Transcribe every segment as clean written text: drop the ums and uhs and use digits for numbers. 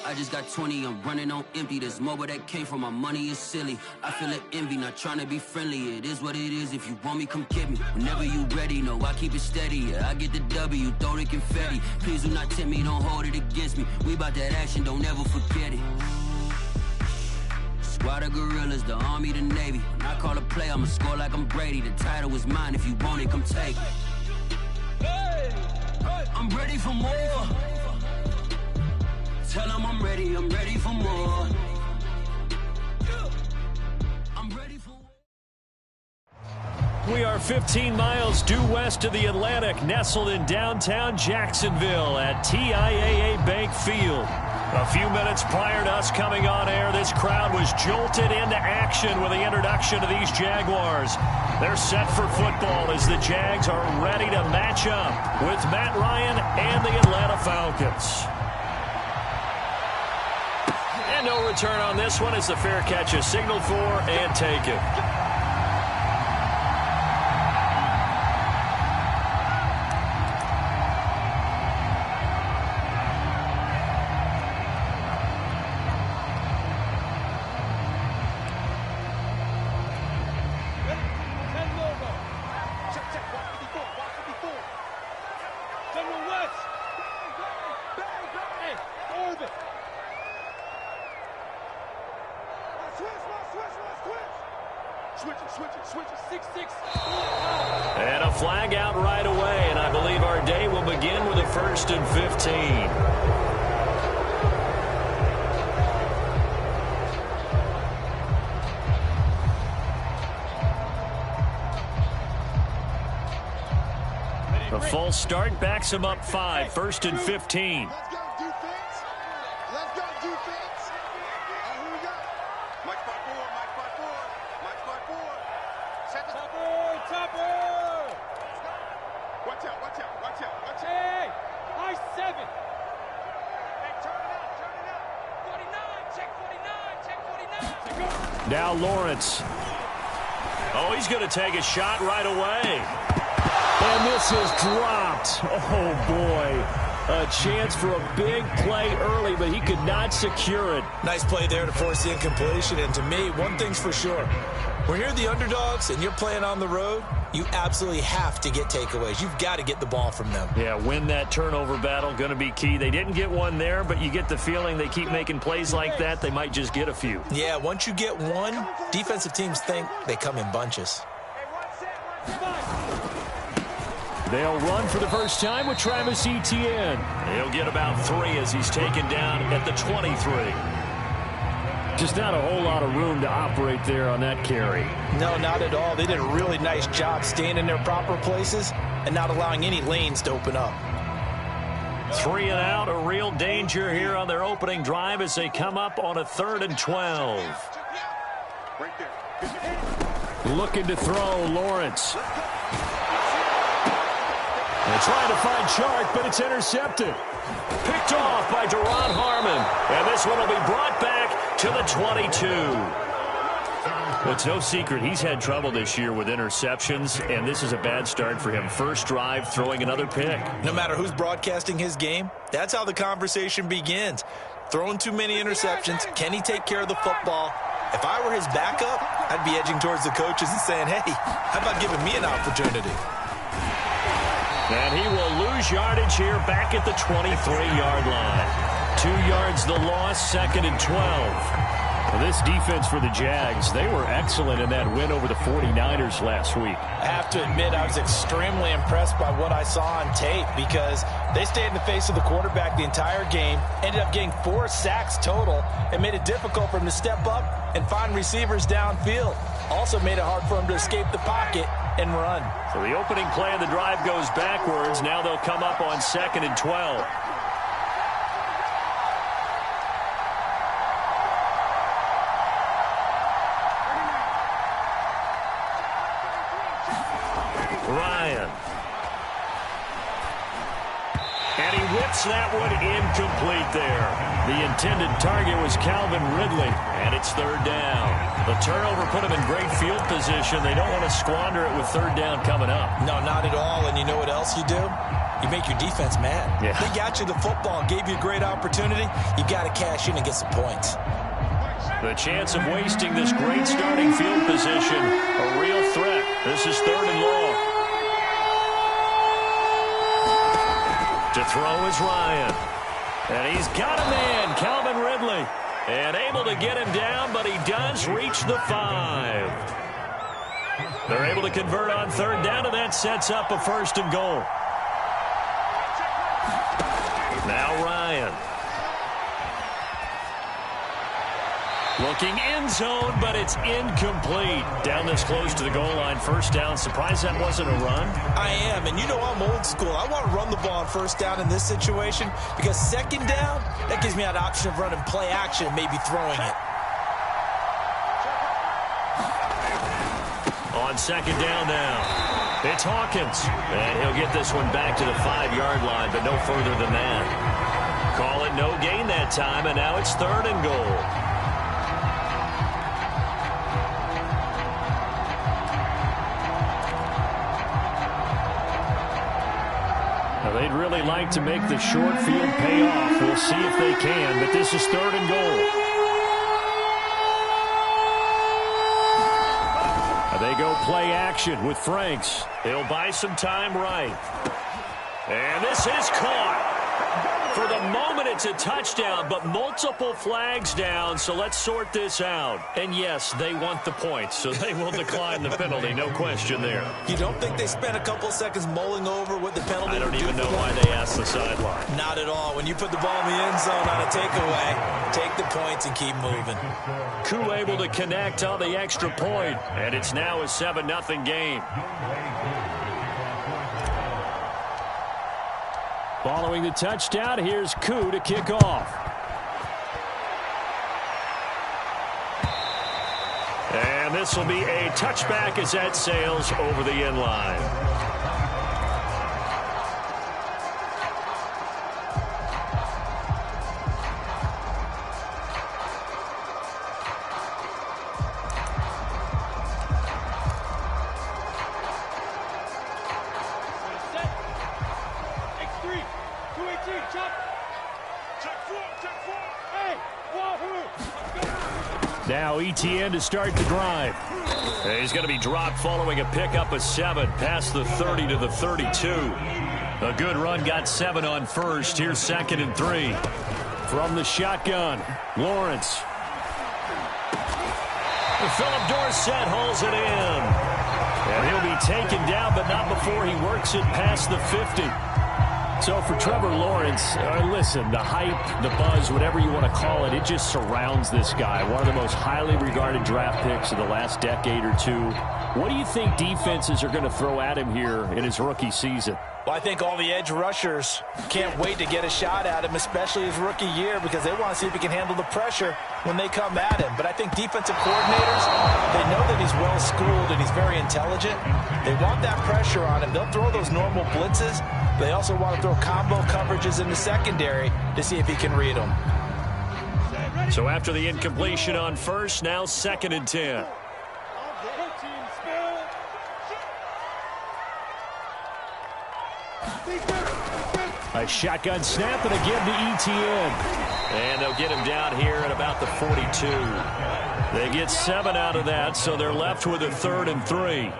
I just got 20, I'm running on empty. This mobile that came from my money is silly. I feel it envy, not trying to be friendly. It is what it is, if you want me, come get me. Whenever you ready, no, I keep it steady. Yeah, I get the W, throw the confetti. Please do not tempt me, don't hold it against me. We bout that action, don't ever forget it. Squad of gorillas, the army, the navy. When I call a play, I'ma score like I'm Brady. The title is mine, if you want it, come take it. I'm ready for more. Tell them I'm ready for more. I'm ready for more. We are 15 miles due west of the Atlantic, nestled in downtown Jacksonville at TIAA Bank Field. A few minutes prior to us coming on air, this crowd was jolted into action with the introduction of these Jaguars. They're set for football as the Jags are ready to match up with Matt Ryan and the Atlanta Falcons. And no return on this one as the fair catch is signaled for and taken. And a flag out right away, and I believe our day will begin with a 1st and 15. A false start backs him up 5, 1st and 15. Let's go defense. Let's go defense. Here we go. Mike by 4, Mike by 4, Mike by 4. Set the topper. Watch out, watch out, watch out, watch out. Hey, high 7. Hey, turn it up. 49, check 49, check 49. Now Lawrence. Oh, he's going to take a shot right away. And this is dropped. Oh, boy. A chance for a big play early, but he could not secure it. Nice play there to force the incompletion. And to me, one thing's for sure. When you're the underdogs and you're playing on the road, you absolutely have to get takeaways. You've got to get the ball from them. Yeah, win that turnover battle, going to be key. They didn't get one there, but you get the feeling they keep making plays like that, they might just get a few. Yeah, once you get one, defensive teams think they come in bunches. They'll run for the first time with Travis Etienne. He'll get about 3 as he's taken down at the 23. Just not a whole lot of room to operate there on that carry. No, not at all. They did a really nice job staying in their proper places and not allowing any lanes to open up. 3 and out, a real danger here on their opening drive as they come up on a 3rd and 12. Right there. Looking to throw, Lawrence. They're trying to find Chark, but it's intercepted. Picked off by Deron Harmon. And this one will be brought back to the 22. Well, it's no secret he's had trouble this year with interceptions, and this is a bad start for him. First drive, throwing another pick. No matter who's broadcasting his game, that's how the conversation begins. Throwing too many interceptions. Can he take care of the football? If I were his backup, I'd be edging towards the coaches and saying, hey, how about giving me an opportunity? And he will lose yardage here back at the 23-yard line. 2 yards the loss, 2nd and 12. Well, this defense for the Jags, they were excellent in that win over the 49ers last week. I have to admit, I was extremely impressed by what I saw on tape because they stayed in the face of the quarterback the entire game, ended up getting 4 sacks total, and made it difficult for him to step up and find receivers downfield. Also made it hard for him to escape the pocket and run. So the opening play of the drive goes backwards. Now they'll come up on 2nd and 12. Ryan. And he whips that one incomplete there. The intended target was Calvin Ridley, and it's 3rd down. The turnover put him in great field position. They don't want to squander it with 3rd down coming up. No, not at all. And you know what else you do? You make your defense mad. Yeah. They got you the football, gave you a great opportunity. You got to cash in and get some points. The chance of wasting this great starting field position, a real threat. This is 3rd and long. To throw is Ryan. And he's got a man, Calvin Ridley. And able to get him down, but he does reach the 5. They're able to convert on 3rd down, and that sets up a 1st and goal. Now Ryan. Looking end zone, but it's incomplete. Down this close to the goal line, 1st down. Surprised that wasn't a run? I am, and you know I'm old school. I want to run the ball on 1st down in this situation because 2nd down, that gives me an option of running play action and maybe throwing it. On 2nd down now, it's Hawkins. And he'll get this one back to the 5-yard line, but no further than that. Call it no gain that time, and now it's 3rd and goal. Now, they'd really like to make the short field pay off. We'll see if they can, but this is 3rd and goal. They go play action with Franks. He'll buy some time right. And this is caught. For the moment, it's a touchdown, but multiple flags down, so let's sort this out. And yes, they want the points, so they will decline the penalty, no question there. You don't think they spent a couple seconds mulling over what the penalty I don't would even do know for why them? they asked the sideline. Not at all. When you put the ball in the end zone on a takeaway, take the points and keep moving. Koo able to connect on the extra point, and it's now a 7-0 game. Following the touchdown, here's Koo to kick off. And this will be a touchback as that sails over the end line. Now ETN to start the drive. He's going to be dropped following a pickup of 7 past the 30 to the 32. A good run, got 7 on 1st. Here's 2nd and 3. From the shotgun, Lawrence. Philip Dorsett holds it in. And he'll be taken down, but not before he works it past the 50. So for Trevor Lawrence, listen, the hype, the buzz, whatever you want to call it, it just surrounds this guy. One of the most highly regarded draft picks of the last decade or two. What do you think defenses are going to throw at him here in his rookie season? Well, I think all the edge rushers can't wait to get a shot at him, especially his rookie year, because they want to see if he can handle the pressure when they come at him. But I think defensive coordinators, they know that he's well-schooled and he's very intelligent. They want that pressure on him. They'll throw those normal blitzes. They also want to throw combo coverages in the secondary to see if he can read them. So after the incompletion on 1st, now 2nd and 10. A shotgun snap, and again to ETN. And they'll get him down here at about the 42. They get 7 out of that, so they're left with a 3rd and 3.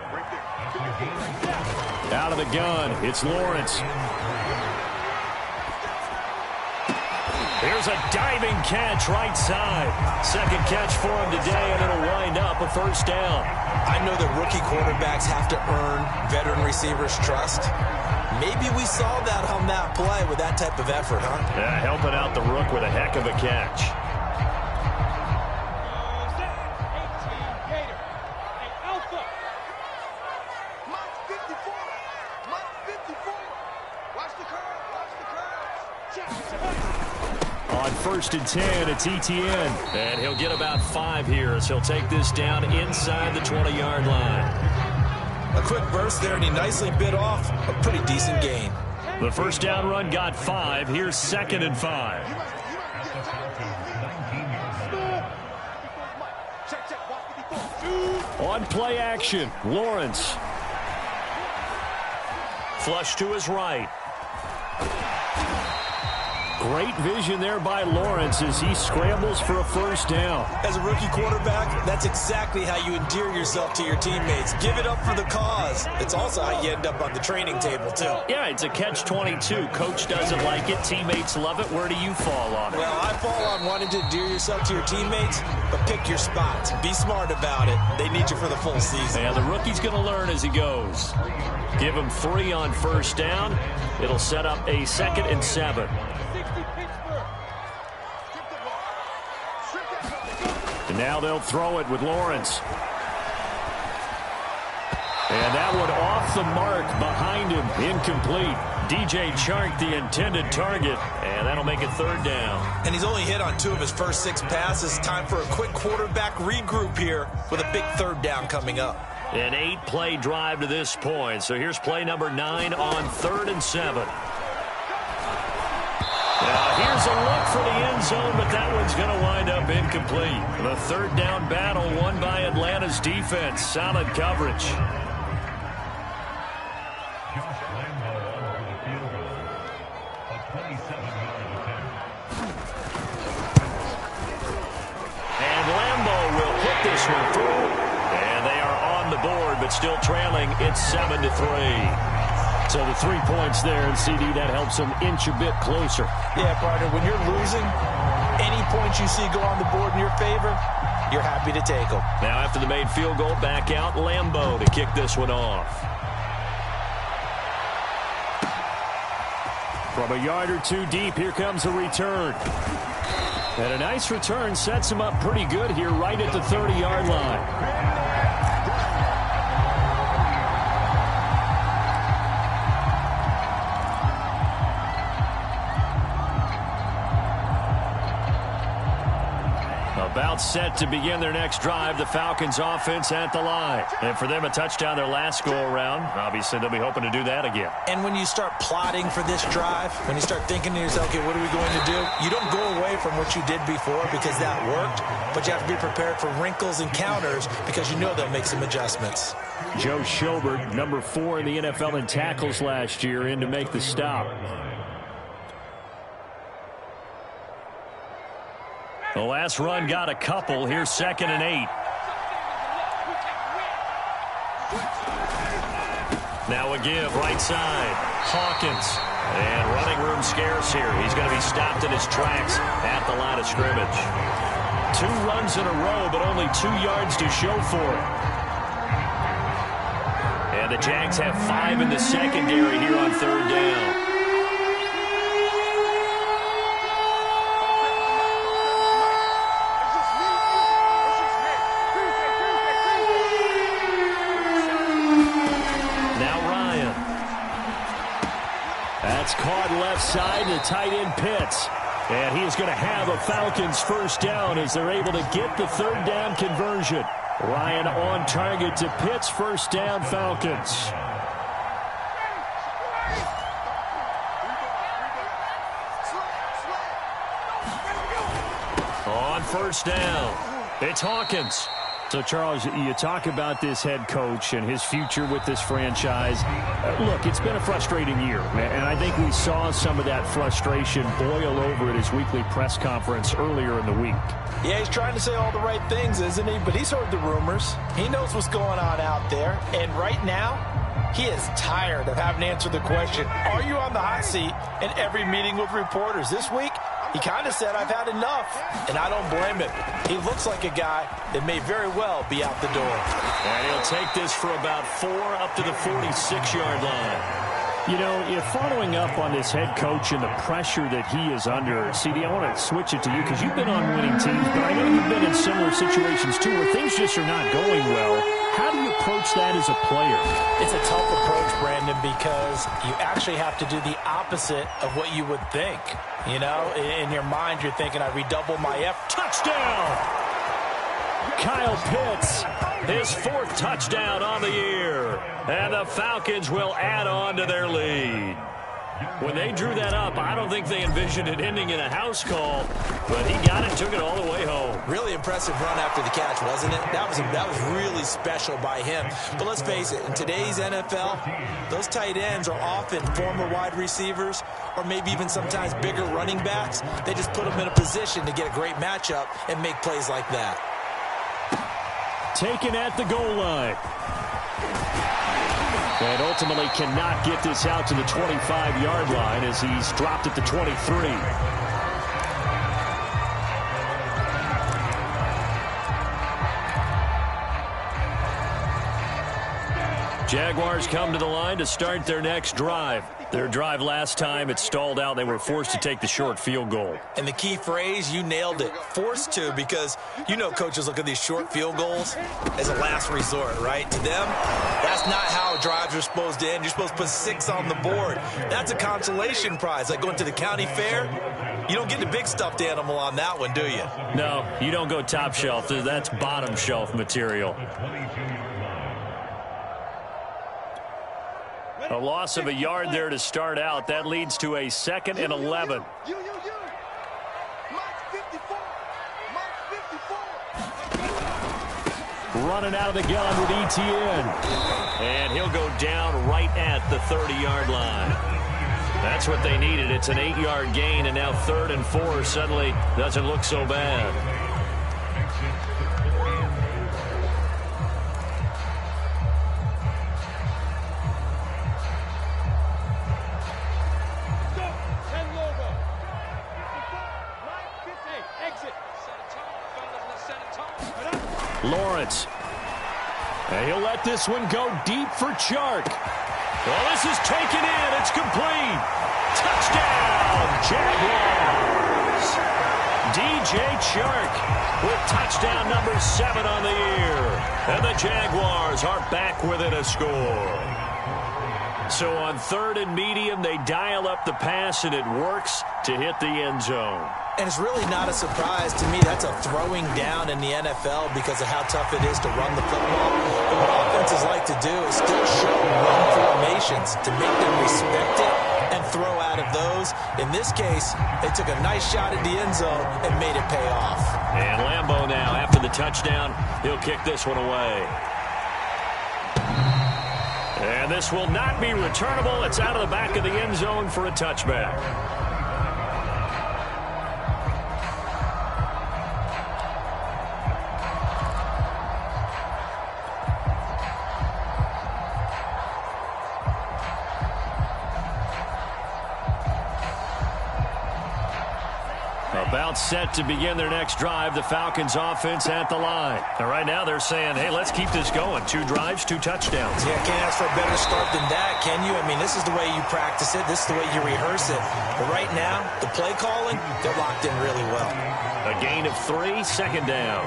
Out of the gun, it's Lawrence. Here's a diving catch right side. 2nd catch for him today, and it'll wind up a 1st down. I know that rookie quarterbacks have to earn veteran receivers' trust. Maybe we saw that on that play with that type of effort, huh? Yeah, helping out the rook with a heck of a catch. On 1st and 10, it's ETN. And he'll get about 5 here as he'll take this down inside the 20-yard line. A quick burst there, and he nicely bit off a pretty decent gain. The 1st down run got 5. Here's 2nd and 5. On play action, Lawrence. Flush to his right. Great vision there by Lawrence as he scrambles for a first down. As a rookie quarterback, that's exactly how you endear yourself to your teammates. Give it up for the cause. It's also how you end up on the training table, too. Yeah, it's a catch-22. Coach doesn't like it. Teammates love it. Where do you fall on it? Well, I fall on wanting to endear yourself to your teammates, but pick your spots. Be smart about it. They need you for the full season. Yeah, the rookie's going to learn as he goes. Give him 3 on first down. It'll set up a 2nd and 7. And now they'll throw it with Lawrence. And that one off the mark behind him. Incomplete. DJ Chark, the intended target. And that'll make it 3rd down. And he's only hit on 2 of his first 6 passes. Time for a quick quarterback regroup here with a big 3rd down coming up. An 8-play drive to this point. So here's play number 9 on 3rd and 7. Now here's a look for the end zone, but that one's going to wind up incomplete. The 3rd down battle won by Atlanta's defense. Solid coverage. And Lambeau will put this one through. And they are on the board, but still trailing. It's 7-3. So the 3 points there, and CD, that helps them inch a bit closer. Yeah, partner, when you're losing, any points you see go on the board in your favor, you're happy to take them. Now after the made field goal, back out Lambeau to kick this one off. From a yard or 2 deep, here comes a return. And a nice return sets him up pretty good here right at the 30-yard line. About set to begin their next drive, the Falcons offense at the line. And for them, a touchdown their last go-around. Obviously, they'll be hoping to do that again. And when you start plotting for this drive, when you start thinking to yourself, okay, what are we going to do? You don't go away from what you did before because that worked, but you have to be prepared for wrinkles and counters because you know they'll make some adjustments. Joe Schobert, number 4 in the NFL in tackles last year, in to make the stop. The last run got a couple. Here's 2nd and 8. Now a give, right side. Hawkins. And running room scarce here. He's going to be stopped in his tracks at the line of scrimmage. 2 runs in a row, but only 2 yards to show for it. And the Jags have 5 in the secondary here on 3rd down. Caught left side, the tight end Pitts. And he is going to have a Falcons first down as they're able to get the 3rd down conversion. Ryan on target to Pitts, first down Falcons. On first down, it's Hawkins. So, Charles, you talk about this head coach and his future with this franchise. Look, it's been a frustrating year, and I think we saw some of that frustration boil over at his weekly press conference earlier in the week. Yeah, he's trying to say all the right things, isn't he? But he's heard the rumors. He knows what's going on out there. And right now, he is tired of having to answer the question, are you on the hot seat in every meeting with reporters? This week, he kind of said, I've had enough, and I don't blame him. He looks like a guy that may very well be out the door. And he'll take this for about 4 up to the 46-yard line. You know, if following up on this head coach and the pressure that he is under, CD, I want to switch it to you because you've been on winning teams, but I know you've been in similar situations too where things just are not going well. How do you approach that as a player? It's a tough approach, Brandon, because you actually have to do the opposite of what you would think. You know, in your mind, you're thinking, I redouble my effort. Touchdown! Kyle Pitts, his 4th touchdown on the year. And the Falcons will add on to their lead. When they drew that up, I don't think they envisioned it ending in a house call, but he got it, took it all the way home. Really impressive run after the catch, wasn't it? That was really special by him. But let's face it, in today's NFL, those tight ends are often former wide receivers or maybe even sometimes bigger running backs. They just put them in a position to get a great matchup and make plays like that. Taken at the goal line. And ultimately cannot get this out to the 25-yard line as he's dropped at the 23. Jaguars come to the line to start their next drive. Their drive last time, it stalled out. They were forced to take the short field goal. And the key phrase, you nailed it, forced to, because you know coaches look at these short field goals as a last resort, right? To them, that's not how drives are supposed to end. You're supposed to put 6 on the board. That's a consolation prize, like going to the county fair. You don't get the big stuffed animal on that one, do you? No, you don't go top shelf. That's bottom shelf material. A loss of a yard there to start out. That leads to a 2nd and 11. Running out of the gun with ETN. And he'll go down right at the 30-yard line. That's what they needed. It's an 8-yard gain, and now 3rd and 4 suddenly doesn't look so bad. Lawrence. And he'll let this one go deep for Chark. Well, this is taken in. It's complete. Touchdown, Jaguars. DJ Chark with touchdown number 7 on the year. And the Jaguars are back within a score. So on 3rd and medium, they dial up the pass, and it works to hit the end zone. And it's really not a surprise to me. That's a throwing down in the NFL because of how tough it is to run the football. But what offenses like to do is still show run formations to make them respect it and throw out of those. In this case, they took a nice shot at the end zone and made it pay off. And Lambeau now, after the touchdown, he'll kick this one away. And this will not be returnable. It's out of the back of the end zone for a touchback. About set to begin their next drive. The Falcons offense at the line. And right now they're saying, hey, let's keep this going. 2 drives, 2 touchdowns. Yeah, can't ask for a better start than that, can you? I mean, this is the way you practice it. This is the way you rehearse it. But right now, the play calling, they're locked in really well. A gain of 3, 2nd down.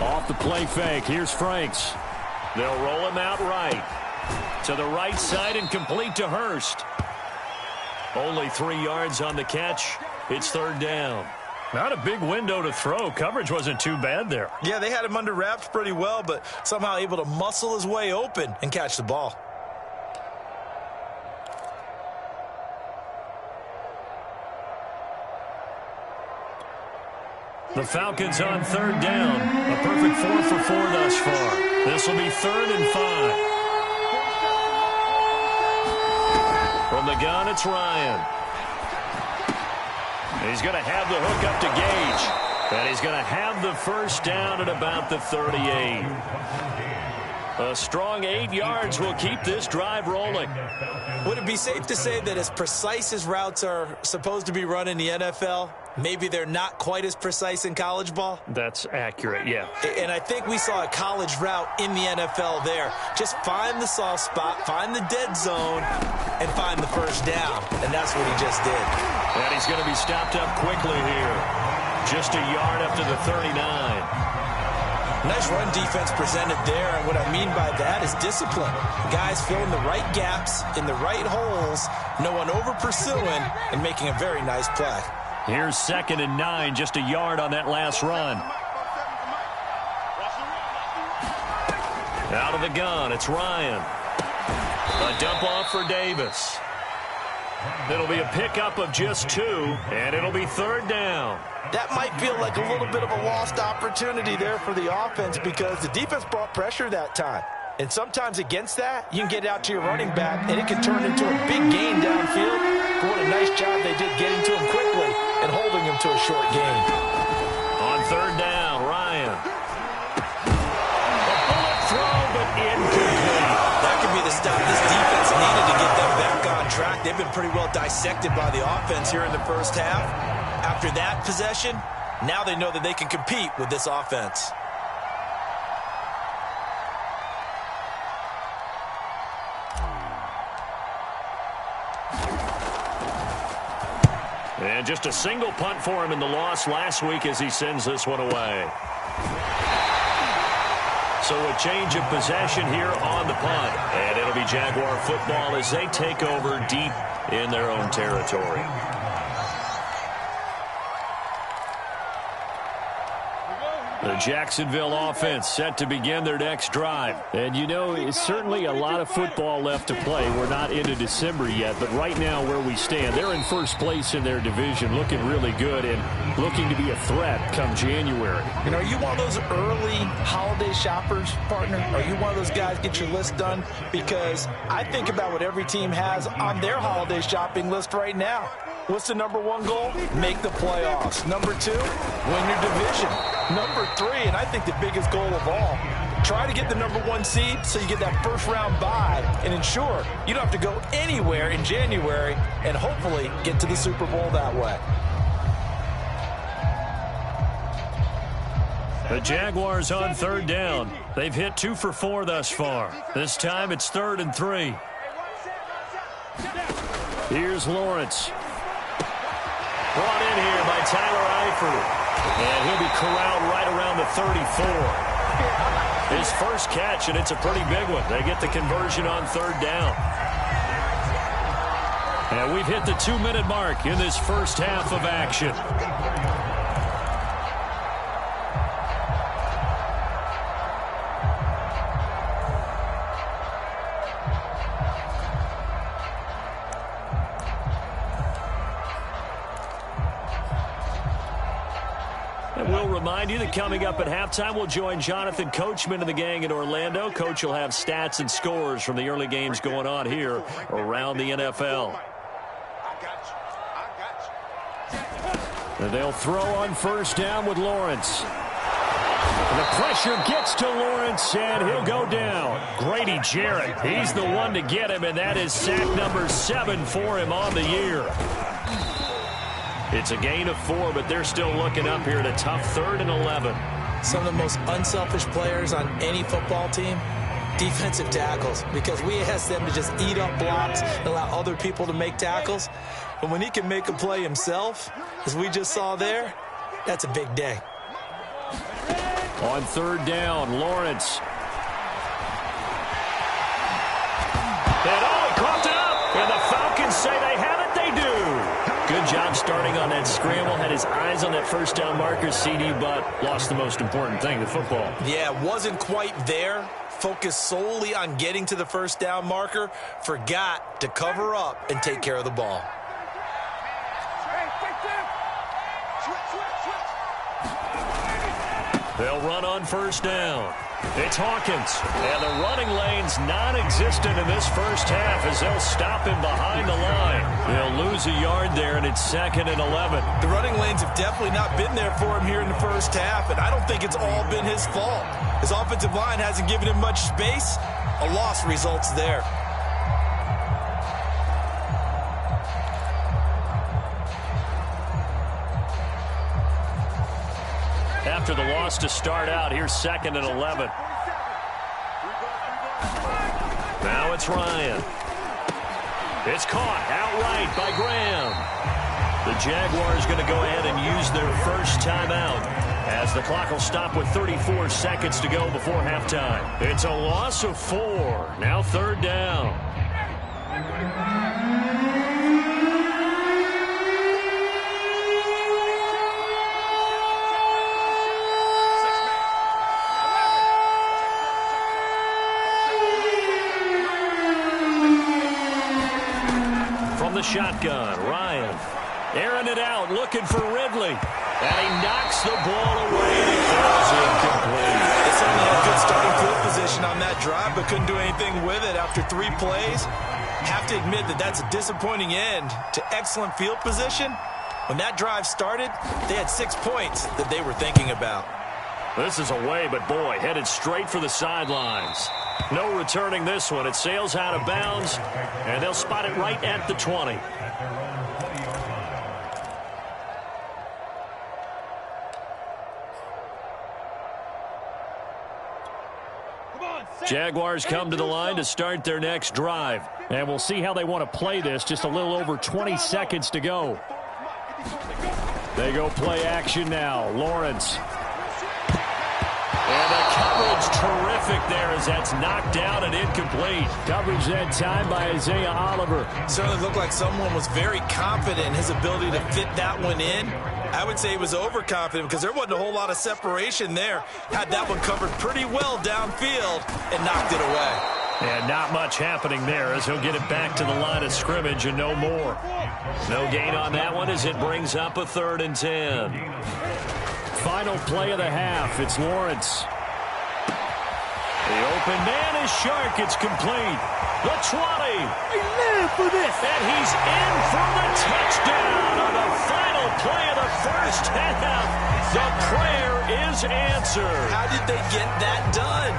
Off the play fake. Here's Franks. They'll roll him out right. To the right side and complete to Hurst. Only 3 yards on the catch. It's 3rd down. Not a big window to throw. Coverage wasn't too bad there. Yeah, they had him under wraps pretty well, but somehow able to muscle his way open and catch the ball. The Falcons on 3rd down. A perfect 4 for 4 thus far. This will be 3rd and 5. From the gun, it's Ryan. He's going to have the hook up to Gage. And he's going to have the first down at about the 38. A strong 8 yards will keep this drive rolling. Would it be safe to say that as precise as routes are supposed to be run in the NFL, maybe they're not quite as precise in college ball? That's accurate, yeah. And I think we saw a college route in the NFL there. Just find the soft spot, find the dead zone, and find the first down. And that's what he just did. And he's going to be stopped up quickly here. Just a yard up to the 39. Nice run defense presented there, and what I mean by that is discipline. Guys filling the right gaps in the right holes, no one over-pursuing, and making a very nice play. Here's 2nd and 9, just a yard on that last run. Out of the gun, it's Ryan. A dump off for Davis. It'll be a pickup of just 2, and it'll be 3rd down. That might feel like a little bit of a lost opportunity there for the offense because the defense brought pressure that time. And sometimes against that, you can get out to your running back, and it can turn into a big gain downfield. But what a nice job they did getting to him quickly and holding him to a short gain. On 3rd down, Ryan. A bullet throw, but incomplete. That could be the stop this defense needed to get them back on track. They've been pretty well dissected by the offense here in the first half. After that possession, now they know that they can compete with this offense. And just a single punt for him in the loss last week as he sends this one away. So a change of possession here on the punt. And it'll be Jaguar football as they take over deep in their own territory. The Jacksonville offense set to begin their next drive. And, you know, it's certainly a lot of football left to play. We're not into December yet, but right now where we stand, they're in first place in their division, looking really good and looking to be a threat come January. And are you one of those early holiday shoppers, partner? Are you one of those guys get your list done? Because I think about what every team has on their holiday shopping list right now. What's the number 1 goal? Make the playoffs. Number 2, win your division. Number 3, and I think the biggest goal of all, try to get the number 1 seed so you get that first-round bye and ensure you don't have to go anywhere in January and hopefully get to the Super Bowl that way. The Jaguars on 3rd down. They've hit 2 for 4 thus far. This time it's 3rd and 3. Here's Lawrence. Brought in here by Tyler Eifert. And he'll be corralled right around the 34. His first catch, and it's a pretty big one. They get the conversion on 3rd down. And we've hit the 2-minute mark in this first half of action. We'll remind you that coming up at halftime, we'll join Jonathan Coachman and the gang in Orlando. Coach will have stats and scores from the early games going on here around the NFL. And they'll throw on 1st down with Lawrence. The pressure gets to Lawrence, and he'll go down. Grady Jarrett, he's the one to get him, and that is sack number 7 for him on the year. It's a gain of 4, but they're still looking up here at a tough 3rd and 11. Some of the most unselfish players on any football team, defensive tackles, because we ask them to just eat up blocks and allow other people to make tackles. But when he can make a play himself, as we just saw there, that's a big day. On 3rd down, Lawrence. And he caught it up, and the Falcons say they have it. They do. Good job starting on that scramble. Had his eyes on that first down marker, CD, but lost the most important thing, the football. Yeah, wasn't quite there. Focused solely on getting to the first down marker. Forgot to cover up and take care of the ball. They'll run on 1st down. It's Hawkins, and the running lane's non-existent in this first half as they'll stop him behind the line. They'll lose a yard there, and it's 2nd and 11. The running lanes have definitely not been there for him here in the first half, and I don't think it's all been his fault. His offensive line hasn't given him much space. A loss results there. After the loss to start out, here's 2nd and 11. Now it's Ryan. It's caught outright by Graham. The Jaguars going to go ahead and use their first timeout. as the clock will stop with 34 seconds to go before halftime. It's a loss of 4. Now 3rd down. From the shotgun, Ryan airing it out, looking for Ridley. And he knocks the ball away and it falls incomplete. They certainly had a good starting field position on that drive, but couldn't do anything with it after 3 plays. Have to admit that that's a disappointing end to excellent field position. When that drive started, they had 6 points that they were thinking about. This is away, but boy, headed straight for the sidelines. No returning this one. It sails out of bounds, and they'll spot it right at the 20. Jaguars come to the line to start their next drive. And we'll see how they want to play this. Just a little over 20 seconds to go. They go play action now. Lawrence. And the coverage terrific there as that's knocked down and incomplete. Coverage that time by Isaiah Oliver. Certainly looked like someone was very confident in his ability to fit that one in. I would say he was overconfident because there wasn't a whole lot of separation there. Had that one covered pretty well downfield and knocked it away. And not much happening there as he'll get it back to the line of scrimmage and no more. No gain on that one as it brings up a 3rd and 10. Final play of the half. It's Lawrence. The open man is Shark. It's complete. The 20. He lived for this. And he's in for the touchdown on the final play of the first half. The prayer is answered. How did they get that done?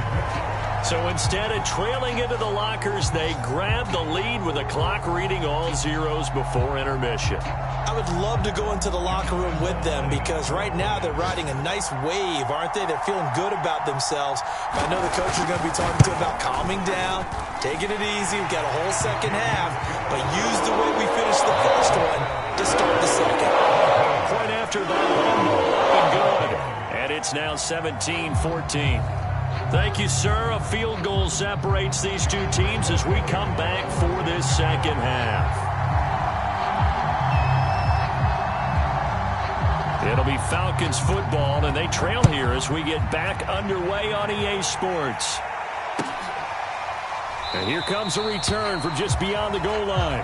So instead of trailing into the lockers, they grab the lead with the clock reading all zeros before intermission. I would love to go into the locker room with them because right now they're riding a nice wave, aren't they? They're feeling good about themselves. I know the coach is going to be talking to them about calming down, taking it easy. We've got a whole second half, but use the way we finished the first one to start the second. Point after that, and good. And it's now 17-14. Thank you, sir. A field goal separates these two teams as we come back for this second half. It'll be Falcons football, and they trail here as we get back underway on EA Sports. And here comes a return from just beyond the goal line.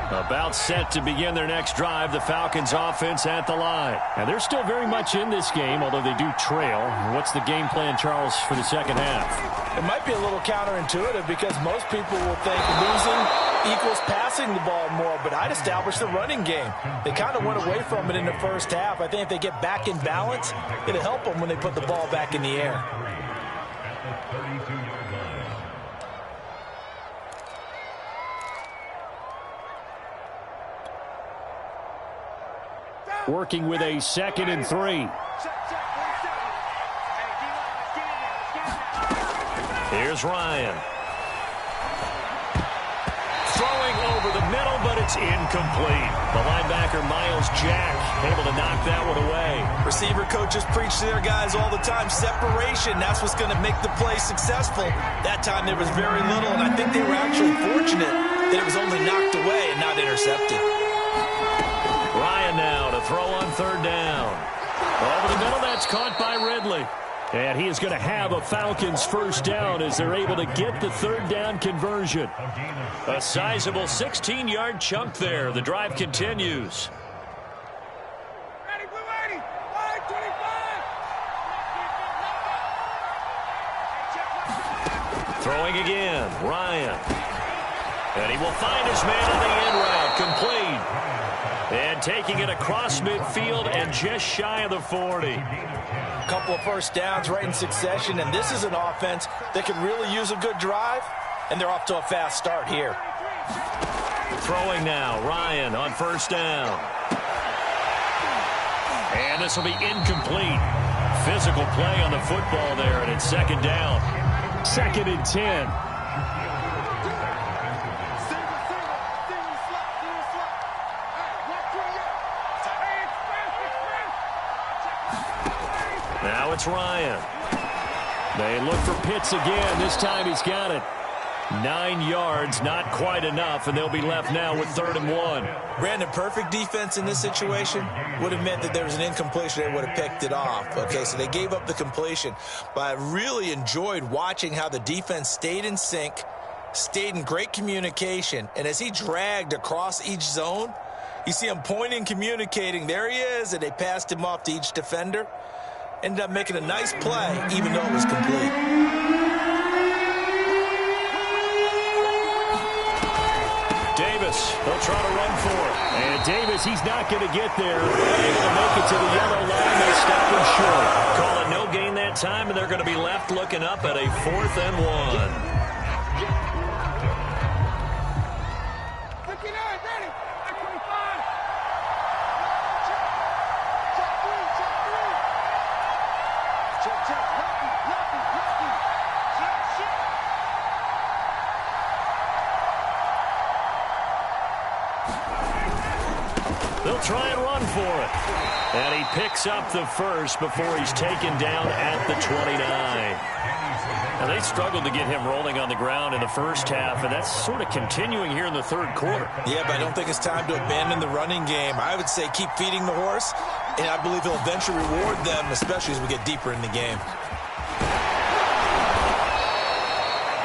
About set to begin their next drive, the Falcons offense at the line. And they're still very much in this game, although they do trail. What's the game plan, Charles, for the second half? It might be a little counterintuitive because most people will think losing equals passing the ball more, but I'd establish the running game. They kind of went away from it in the first half. I think if they get back in balance, it'll help them when they put the ball back in the air. Working with a 2nd and 3. Here's Ryan. Throwing over the middle, but it's incomplete. The linebacker, Miles Jack, able to knock that one away. Receiver coaches preach to their guys all the time. Separation, that's what's going to make the play successful. That time there was very little, and I think they were actually fortunate that it was only knocked away and not intercepted. Ryan now to throw on 3rd down. Over the middle, that's caught by Ridley. And he is going to have a Falcons first down as they're able to get the 3rd down conversion. A sizable 16-yard chunk there. The drive continues. Ready, we're ready. 5-25. Throwing again, Ryan. And he will find his man on the end route, complete. And taking it across midfield and just shy of the 40. A couple of first downs right in succession, and this is an offense that could really use a good drive, and they're off to a fast start here. Throwing now, Ryan on first down. And this will be incomplete. Physical play on the football there, and it's second down. 2nd and 10. Now it's Ryan. They look for Pitts again. This time he's got it. 9 yards, not quite enough, and they'll be left now with 3rd and 1. Brandon, perfect defense in this situation would have meant that there was an incompletion. They would have picked it off. Okay, so they gave up the completion. But I really enjoyed watching how the defense stayed in sync, stayed in great communication, and as he dragged across each zone, you see him pointing, communicating. There he is, and they passed him off to each defender. Ended up making a nice play, even though it was complete. Davis, they'll try to run for it. And Davis, he's not going to get there. Able to make it to the yellow line. They stop him short. Call it no gain that time, and they're going to be left looking up at a 4th and 1. They'll try and run for it. And he picks up the first before he's taken down at the 29. Now, they struggled to get him rolling on the ground in the first half, and that's sort of continuing here in the 3rd quarter. Yeah, but I don't think it's time to abandon the running game. I would say keep feeding the horse, and I believe he'll eventually reward them, especially as we get deeper in the game.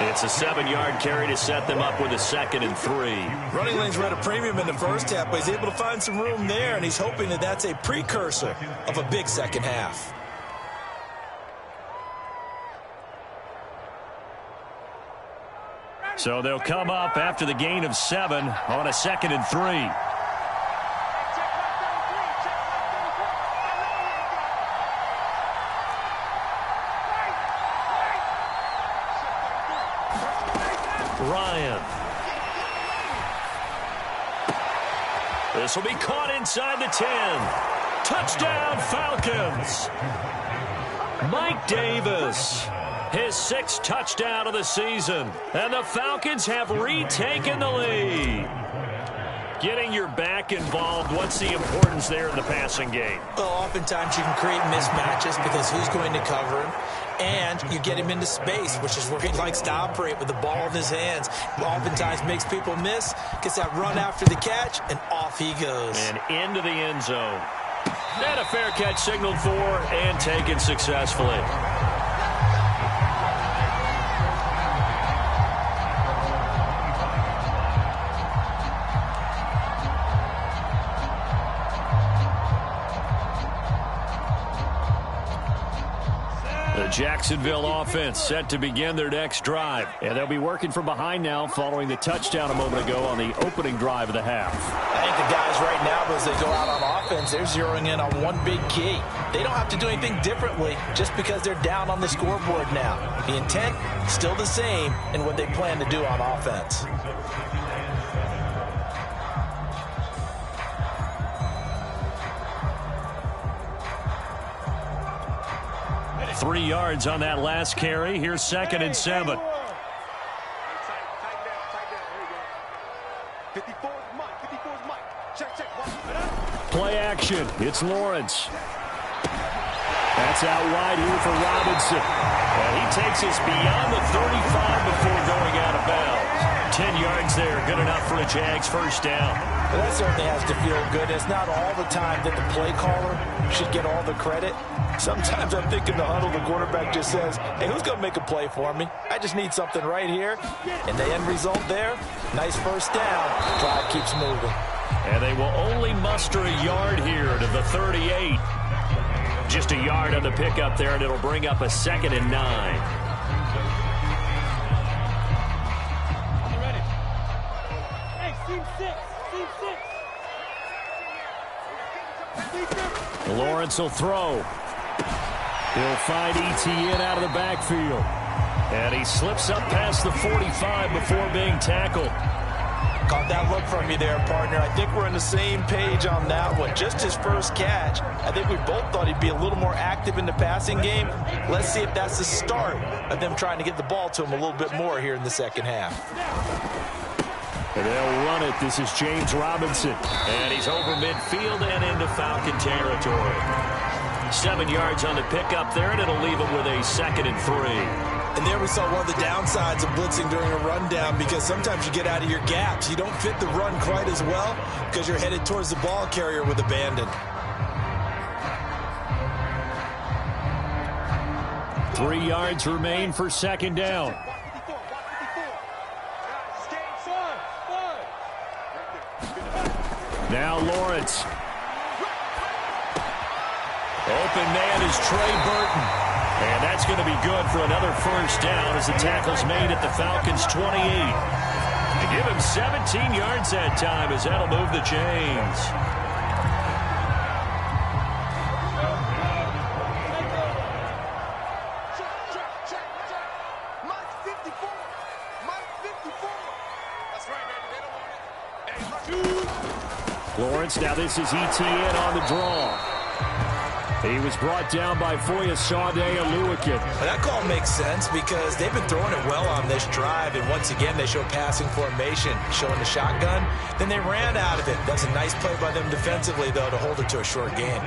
It's a 7-yard carry to set them up with a 2nd and 3. Running lanes were at a premium in the first half, but he's able to find some room there, and he's hoping that that's a precursor of a big second half. So they'll come up after the gain of 7 on a 2nd and 3. Ryan. This will be caught inside the 10. Touchdown, Falcons. Mike Davis, his 6th touchdown of the season. And the Falcons have retaken the lead. Getting your back involved, what's the importance there in the passing game? Well, oftentimes you can create mismatches because who's going to cover him? And you get him into space, which is where he likes to operate with the ball in his hands. Oftentimes makes people miss, gets that run after the catch, and off he goes. And into the end zone. And a fair catch signaled for and taken successfully. The Jacksonville offense set to begin their next drive. And they'll be working from behind now following the touchdown a moment ago on the opening drive of the half. I think the guys right now, as they go out on offense, they're zeroing in on one big key. They don't have to do anything differently just because they're down on the scoreboard now. The intent, still the same in what they plan to do on offense. 3 yards on that last carry. Here's 2nd and 7. Play action. It's Lawrence. That's out wide here for Robinson. And he takes us beyond the 35 before going out of bounds. 10 yards there. Good enough for a Jags first down. Well, that certainly has to feel good. It's not all the time that the play caller should get all the credit. Sometimes I'm thinking the huddle, the quarterback just says, hey, who's going to make a play for me? I just need something right here. And the end result there, nice first down. Drive keeps moving. And they will only muster a yard here to the 38. Just a yard on the pickup there, and it'll bring up a 2nd and 9. Lawrence will throw. He'll find ETN out of the backfield. And he slips up past the 45 before being tackled. Caught that look from you there, partner. I think we're on the same page on that one. Just his first catch. I think we both thought he'd be a little more active in the passing game. Let's see if that's the start of them trying to get the ball to him a little bit more here in the second half. And they'll run it. This is James Robinson. And he's over midfield and into Falcon territory. 7 yards on the pickup there, and it'll leave him with a 2nd and 3. And there we saw one of the downsides of blitzing during a rundown, because sometimes you get out of your gaps. You don't fit the run quite as well because you're headed towards the ball carrier with abandon. 3 yards remain for 2nd down. Now Lawrence. Open man is Trey Burton. And that's going to be good for another first down as the tackle's made at the Falcons' 28. They give him 17 yards that time as that'll move the chains. Lawrence, now this is ETN on the draw. He was brought down by Foyesade Aluakin. Well, that call makes sense because they've been throwing it well on this drive, and once again they show passing formation, showing the shotgun. Then they ran out of it. That's a nice play by them defensively, though, to hold it to a short gain.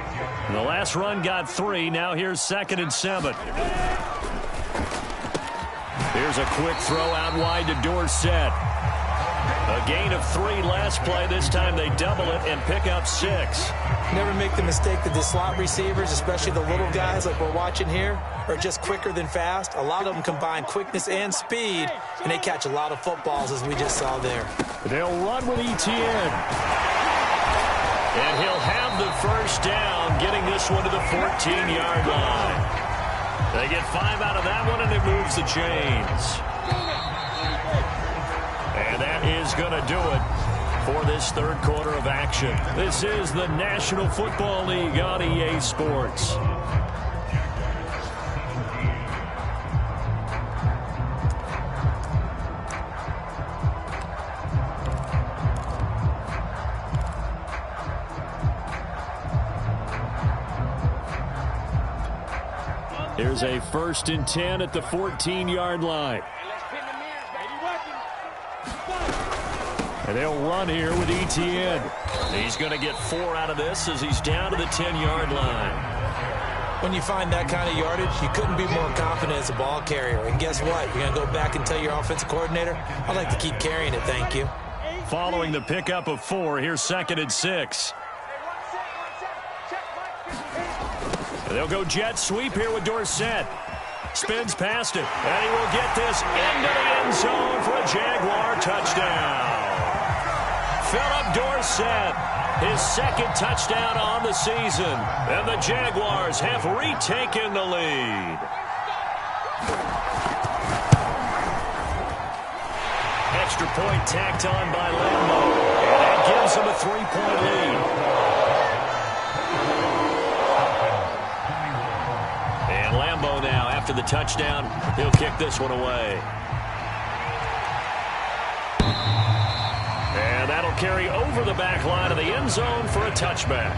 The last run got 3. Now here's 2nd and 7. Here's a quick throw out wide to Dorsett. A gain of 3 last play. This time they double it and pick up 6. Never make the mistake that the slot receivers, especially the little guys like we're watching here, are just quicker than fast. A lot of them combine quickness and speed, and they catch a lot of footballs, as we just saw there. They'll run with ETN. And he'll have the first down, getting this one to the 14-yard line. They get 5 out of that one, and it moves the chains. And that is going to do it for this third quarter of action. This is the National Football League on EA Sports. Here's a 1st and 10 at the 14-yard line. And they'll run here with ETN. He's going to get 4 out of this as he's down to the 10-yard line. When you find that kind of yardage, you couldn't be more confident as a ball carrier. And guess what? You're going to go back and tell your offensive coordinator, I'd like to keep carrying it, thank you. Following the pickup of 4, here's 2nd and 6. They'll go jet sweep here with Dorsett. Spins past it, and he will get this into the end zone for a Jaguar touchdown. Philip Dorsett, his 2nd touchdown on the season, and the Jaguars have retaken the lead. Extra point tacked on by Lambo, and that gives him a 3-point lead. And Lambo now, after the touchdown, he'll kick this one away. And that'll carry over the back line of the end zone for a touchback.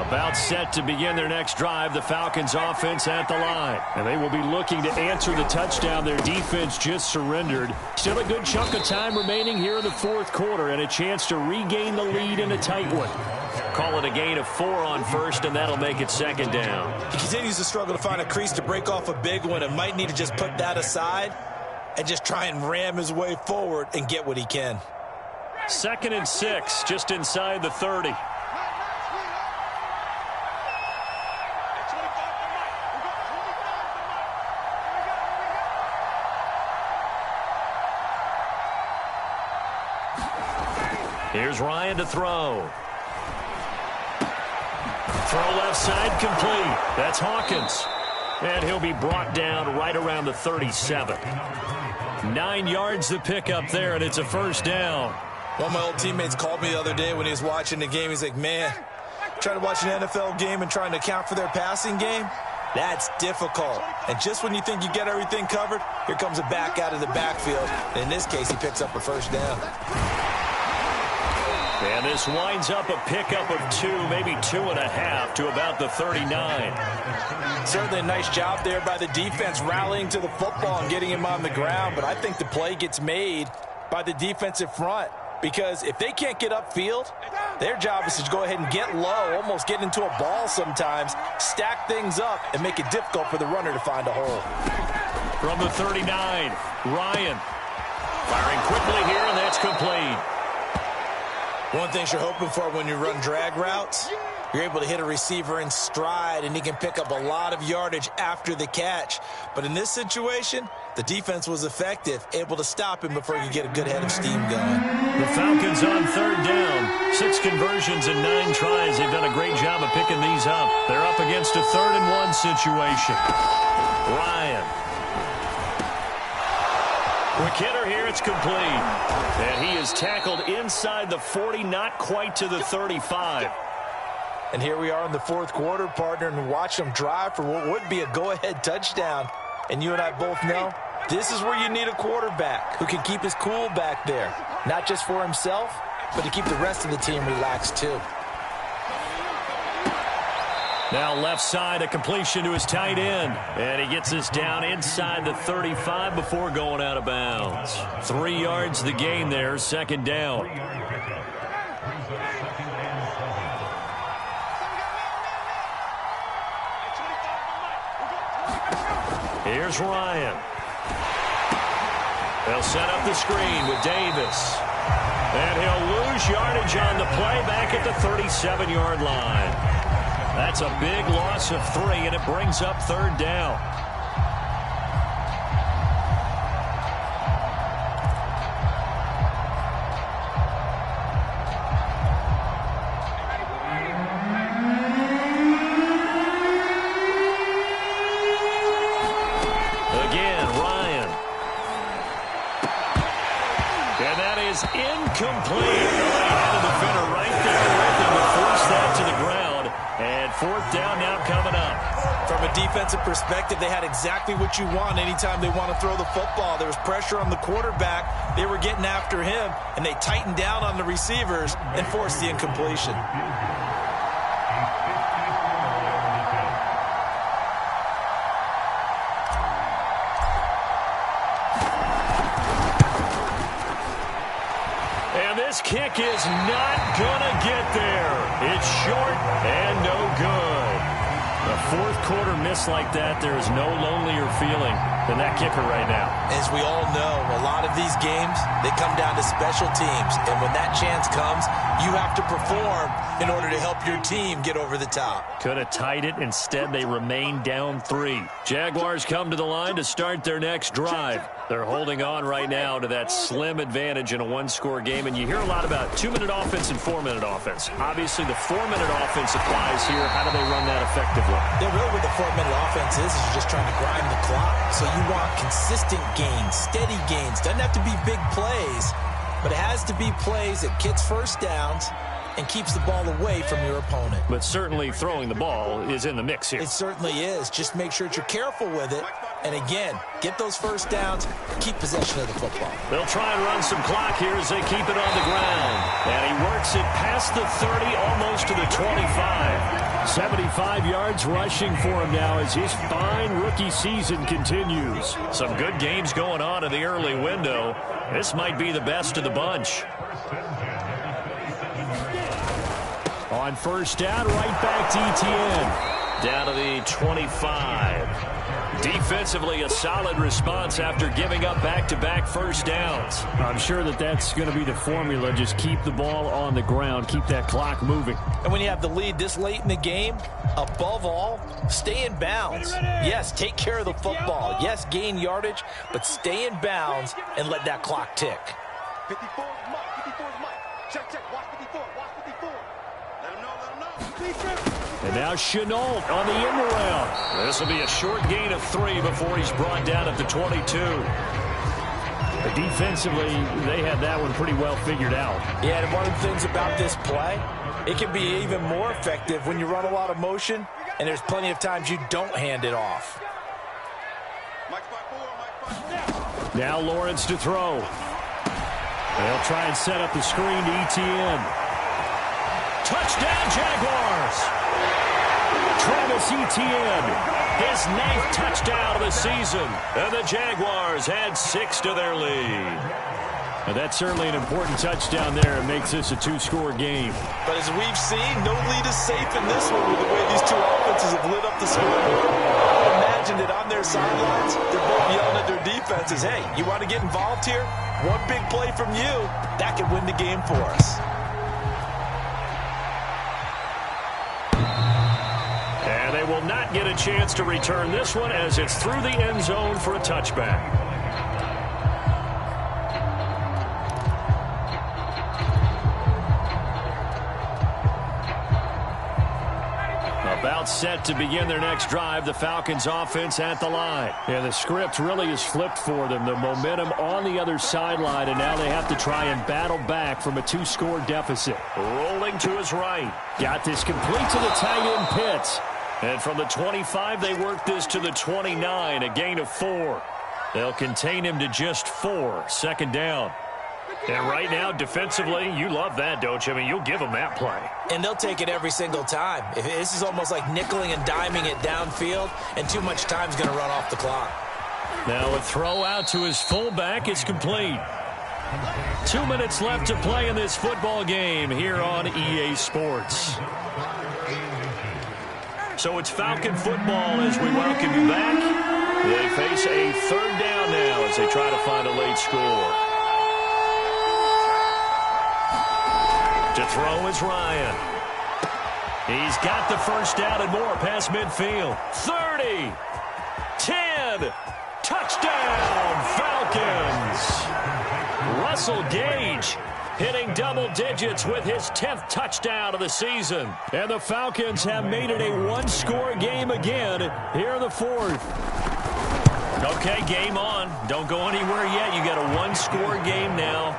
About set to begin their next drive, the Falcons offense at the line. And they will be looking to answer the touchdown their defense just surrendered. Still a good chunk of time remaining here in the 4th quarter and a chance to regain the lead in a tight one. Call it a gain of 4 on 1st, and that'll make it 2nd down. He continues to struggle to find a crease to break off a big one and might need to just put that aside and just try and ram his way forward and get what he can. 2nd and 6, just inside the 30. Here's Ryan to throw. Throw left side complete. That's Hawkins. And he'll be brought down right around the 37. 9 yards to pick up there, and it's a first down. One of my old teammates called me the other day when he was watching the game. He's like, man, trying to watch an NFL game and trying to account for their passing game, that's difficult. And just when you think you get everything covered, here comes a back out of the backfield. And in this case, he picks up a first down. And this winds up a pickup of 2, maybe 2.5 to about the 39. Certainly a nice job there by the defense rallying to the football and getting him on the ground. But I think the play gets made by the defensive front. Because if they can't get upfield, their job is to go ahead and get low, almost get into a ball sometimes, stack things up, and make it difficult for the runner to find a hole. From the 39, Ryan firing quickly here, and that's complete. One thing you're hoping for when you run drag routes, you're able to hit a receiver in stride, and he can pick up a lot of yardage after the catch. But in this situation, the defense was effective, able to stop him before he could get a good head of steam going. The Falcons on 3rd down. 6 conversions and 9 tries. They've done a great job of picking these up. They're up against a 3rd and 1 situation. Ryan. Quick hitter here, it's complete. And he is tackled inside the 40, not quite to the 35. And here we are in the 4th quarter, partner, and watch them drive for what would be a go-ahead touchdown. And you and I both know this is where you need a quarterback who can keep his cool back there, not just for himself, but to keep the rest of the team relaxed too. Now left side, a completion to his tight end. And he gets us down inside the 35 before going out of bounds. 3 yards the gain there, 2nd down. Here's Ryan. They'll set up the screen with Davis. And he'll lose yardage on the play back at the 37-yard line. That's a big loss of 3, and it brings up 3rd down. Incomplete. He had a defender right there with him to force that to the ground. And 4th down now coming up. From a defensive perspective, they had exactly what you want anytime they want to throw the football. There was pressure on the quarterback. They were getting after him, and they tightened down on the receivers and forced the incompletion. This kick is not gonna get there. It's short and no good. A 4th quarter miss like that, there is no lonelier feeling than that kicker right now. As we all know, a lot of these games, they come down to special teams. And when that chance comes, you have to perform in order to help your team get over the top. Could have tied it. Instead, they remain down 3. Jaguars come to the line to start their next drive. They're holding on right now to that slim advantage in a 1-score game. And you hear a lot about 2-minute offense and 4-minute offense. Obviously, the 4-minute offense applies here. How do they run that effectively? Yeah, really what the 4-minute offense is you're just trying to grind the clock. So you want consistent gains, steady gains. Doesn't have to be big plays, but it has to be plays that gets first downs and keeps the ball away from your opponent. But certainly throwing the ball is in the mix here. It certainly is. Just make sure that you're careful with it. And again, get those first downs, keep possession of the football. They'll try and run some clock here as they keep it on the ground. And he works it past the 30, almost to the 25. 75 yards rushing for him now as his fine rookie season continues. Some good games going on in the early window. This might be the best of the bunch. On 1st down, right back to Etienne. Down to the 25. Defensively, a solid response after giving up back-to-back first downs. I'm sure that that's going to be the formula. Just keep the ball on the ground. Keep that clock moving. And when you have the lead this late in the game, above all, stay in bounds. Yes, take care of the football. Yes, gain yardage, but stay in bounds and let that clock tick. 54 is Mike. 54 is Mike. Check, check. Watch 54. Watch 54. Let him know. Let him know. And now Chenault on the end around. This will be a short gain of 3 before he's brought down at the 22. But defensively, they had that one pretty well figured out. Yeah, and one of the things about this play, it can be even more effective when you run a lot of motion, and there's plenty of times you don't hand it off. Now Lawrence to throw. They'll try and set up the screen to Etienne. Touchdown, Jaguars! Travis Etienne, his 9th touchdown of the season. And the Jaguars add 6 to their lead. Now that's certainly an important touchdown there. It makes this a 2-score game. But as we've seen, no lead is safe in this one with the way these two offenses have lit up the scoreboard. Imagine that on their sidelines, they're both yelling at their defenses, hey, you want to get involved here? One big play from you, that could win the game for us. And they will not get a chance to return this one as it's through the end zone for a touchback. About set to begin their next drive, the Falcons offense at the line. Yeah, the script really is flipped for them. The momentum on the other sideline, and now they have to try and battle back from a 2-score deficit. Rolling to his right. Got this complete to the tight end Pitts. And from the 25, they work this to the 29, a gain of 4. They'll contain him to just 4, second down. And right now, defensively, you love that, don't you? I mean, you'll give them that play. And they'll take it every single time. This is almost like nickeling and diming it downfield, and too much time's going to run off the clock. Now a throw out to his fullback is complete. 2 minutes left to play in this football game here on EA Sports. So it's Falcon football as we welcome you back. They face a third down now as they try to find a late score. To throw is Ryan. He's got the first down and more past midfield. 30, 10, touchdown, Falcons. Russell Gage hitting double digits with his 10th touchdown of the season. And the Falcons have made it a 1-score game again here in the 4th. Okay, game on. Don't go anywhere yet. You got a 1-score game now.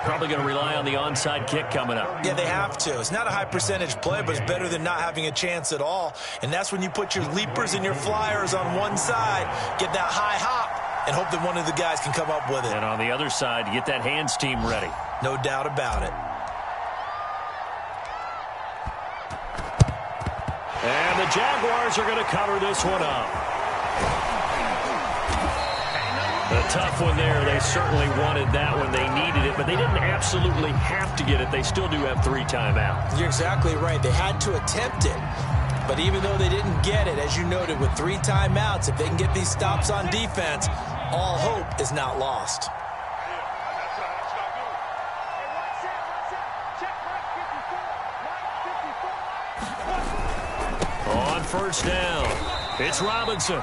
Probably going to rely on the onside kick coming up. Yeah, they have to. It's not a high percentage play, but it's better than not having a chance at all. And that's when you put your leapers and your flyers on one side, get that high hop, and hope that one of the guys can come up with it. And on the other side, get that hands team ready. No doubt about it. And the Jaguars are going to cover this one up. A tough one there. They certainly wanted that when they needed it, but they didn't absolutely have to get it. They still do have 3 timeouts. You're exactly right. They had to attempt it. But even though they didn't get it, as you noted, with 3 timeouts, if they can get these stops on defense, all hope is not lost. On first down, it's Robinson.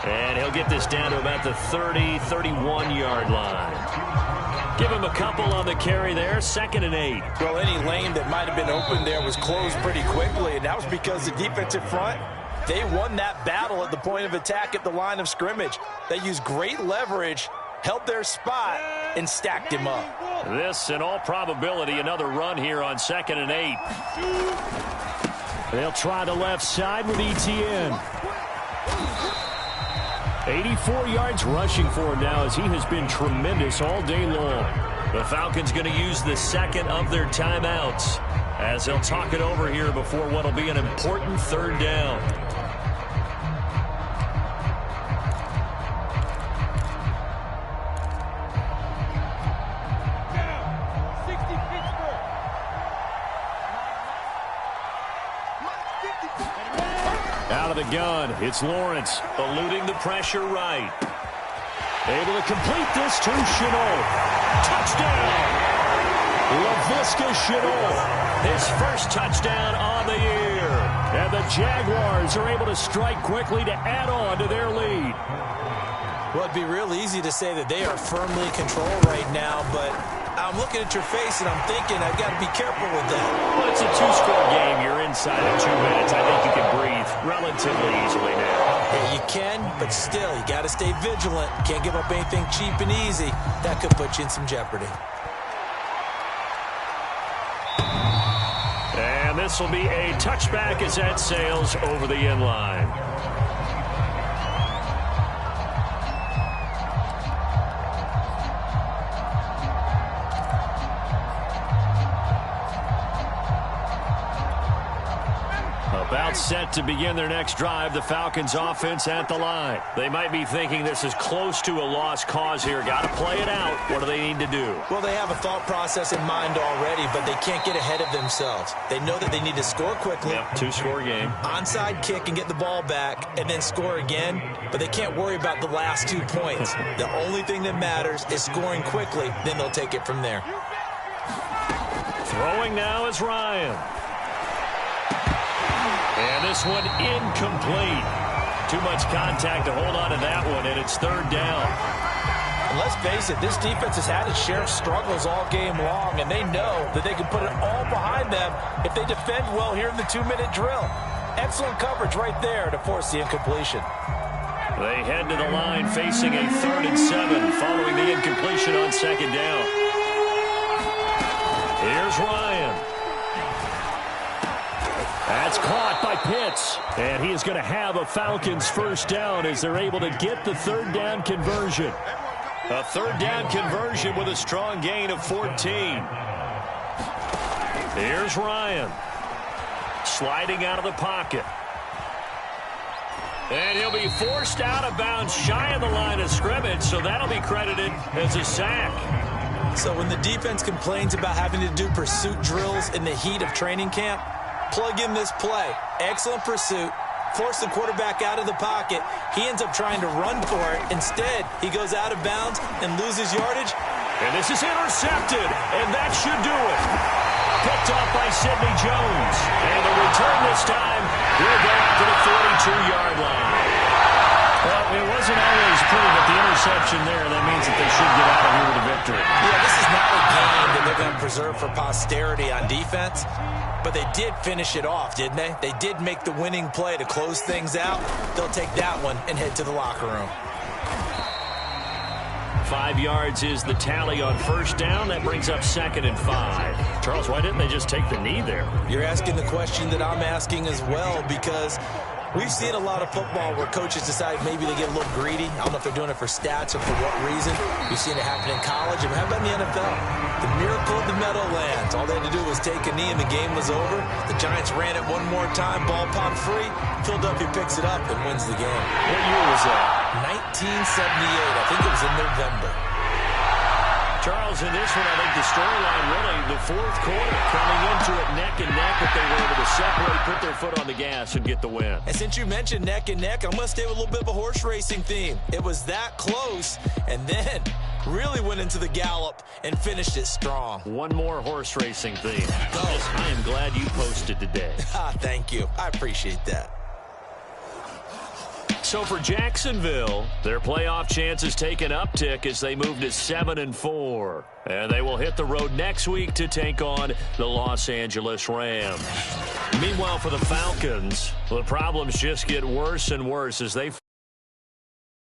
And he'll get this down to about the 30, 31-yard line. Give him a couple on the carry there, 2nd and 8. Well, any lane that might have been open there was closed pretty quickly, and that was because the defensive front, they won that battle at the point of attack at the line of scrimmage. They used great leverage, held their spot, and stacked him up. This, in all probability, another run here on 2nd and 8. They'll try the left side with Etienne. 84 yards rushing for him now as he has been tremendous all day long. The Falcons going to use the 2nd of their timeouts as they'll talk it over here before what will be an important 3rd down. Out of the gun, it's Lawrence, eluding the pressure right. Able to complete this to Chenault. Touchdown! Laviska Chenault, his first touchdown on the year. And the Jaguars are able to strike quickly to add on to their lead. Well, it'd be real easy to say that they are firmly in control right now, but I'm looking at your face, and I'm thinking I've got to be careful with that. Well, it's a two-score game. You're inside of 2 minutes. I think you can breathe relatively easily now. Yeah, you can, but still, you got to stay vigilant. You can't give up anything cheap and easy. That could put you in some jeopardy. And this will be a touchback as that sails over the end line. About set to begin their next drive, the Falcons offense at the line. They might be thinking this is close to a lost cause here. Got to play it out. What do they need to do? Well, they have a thought process in mind already, but they can't get ahead of themselves. They know that they need to score quickly. Yep, two-score game. Onside kick and get the ball back and then score again, but they can't worry about the last 2 points. The only thing that matters is scoring quickly, then they'll take it from there. Throwing now is Ryan. And this one incomplete. Too much contact to hold on to that one, and it's 3rd down. And let's face it, this defense has had its share of struggles all game long, and they know that they can put it all behind them if they defend well here in the 2-minute drill. Excellent coverage right there to force the incompletion. They head to the line facing a 3rd and 7 following the incompletion on 2nd down. Here's Ryan. That's caught by Pitts. And he is going to have a Falcons 1st down as they're able to get the 3rd down conversion. A 3rd down conversion with a strong gain of 14. Here's Ryan. Sliding out of the pocket. And he'll be forced out of bounds shy of the line of scrimmage, so that'll be credited as a sack. So when the defense complains about having to do pursuit drills in the heat of training camp, plug in this play. Excellent pursuit. Force the quarterback out of the pocket. He ends up trying to run for it. Instead, he goes out of bounds and loses yardage. And this is intercepted, and that should do it. Picked off by Sidney Jones. And the return this time will go out to the 42-yard line. Well, it wasn't always pretty, but the interception there, that means that they should get out of here with a victory. Yeah, this is not a game that they're going to preserve for posterity on defense. But they did finish it off, didn't they? They did make the winning play to close things out. They'll take that one and head to the locker room. 5 yards is the tally on 1st down. That brings up 2nd and 5. Charles, why didn't they just take the knee there? You're asking the question that I'm asking as well, because we've seen a lot of football where coaches decide maybe they get a little greedy. I don't know if they're doing it for stats or for what reason. We've seen it happen in college. And how about in the NFL? The miracle of the Meadowlands. All they had to do was take a knee and the game was over. The Giants ran it one more time, ball popped free. Philadelphia picks it up and wins the game. What year was that? 1978. I think it was in November. Charles, in this one, I think the storyline really, the 4th quarter, coming into it neck and neck, but they were able to separate, put their foot on the gas, and get the win. And since you mentioned neck and neck, I'm going to stay with a little bit of a horse racing theme. It was that close, and then really went into the gallop and finished it strong. One more horse racing theme. I am glad you posted today. Thank you. I appreciate that. So for Jacksonville, their playoff chances take an uptick as they move to 7-4. And they will hit the road next week to take on the Los Angeles Rams. Meanwhile, for the Falcons, the problems just get worse and worse as they